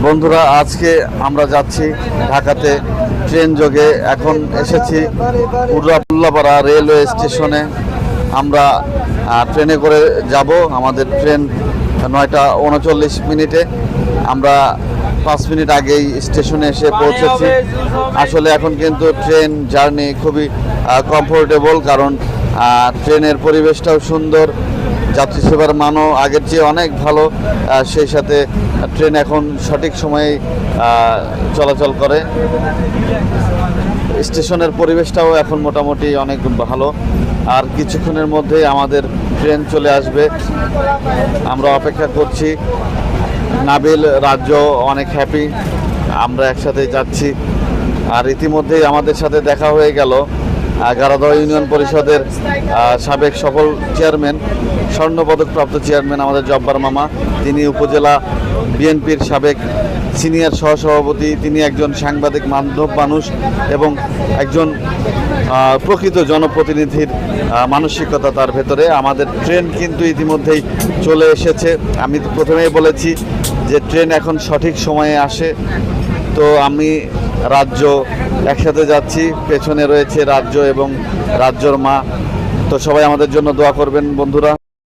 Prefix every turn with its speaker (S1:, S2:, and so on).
S1: বন্ধুরা, আজকে আমরা যাচ্ছি ঢাকাতে ট্রেন যোগে। এখন এসেছি উল্লাপাড়া রেলওয়ে স্টেশনে। আমরা ট্রেনে করে যাব। আমাদের ট্রেন 9টা 39 মিনিটে। আমরা 5 মিনিট আগেই স্টেশনে এসে পৌঁছেছি। আসলে এখন কিন্তু ট্রেন জার্নি খুবই কমফোর্টেবল, কারণ ট্রেনের পরিবেশটাও সুন্দর, যাত্রী সেবার মানও আগের চেয়ে অনেক ভালো। সেই সাথে ট্রেন এখন সঠিক সময়ে চলাচল করে। স্টেশনের পরিবেশটাও এখন মোটামুটি অনেক ভালো। আর কিছুক্ষণের মধ্যেই আমাদের ট্রেন চলে আসবে। আমরা অপেক্ষা করছি। নাবিল, রাজ্য অনেক হ্যাপি, আমরা একসাথে যাচ্ছি। আর ইতিমধ্যেই আমাদের সাথে দেখা হয়ে গেল গারাদহ ইউনিয়ন পরিষদের সাবেক সফল চেয়ারম্যান, স্বর্ণপদকপ্রাপ্ত চেয়ারম্যান আমাদের জব্বার মামা। তিনি উপজেলা বিএনপির সাবেক সিনিয়র সহসভাপতি। তিনি একজন সাংবাদিক মাধ্যম মানুষ এবং একজন প্রকৃত জনপ্রতিনিধির মানসিকতা তার ভেতরে। আমাদের ট্রেন কিন্তু ইতিমধ্যেই চলে এসেছে। আমি প্রথমেই বলেছি যে ট্রেন এখন সঠিক সময়ে আসে। তো আমি, রাজ্য একসাথে যাচ্ছি। পেছনে রয়েছে রাজ্য এবং রাজ্যর মা। তো সবাই আমাদের জন্য দোয়া করবেন বন্ধুরা।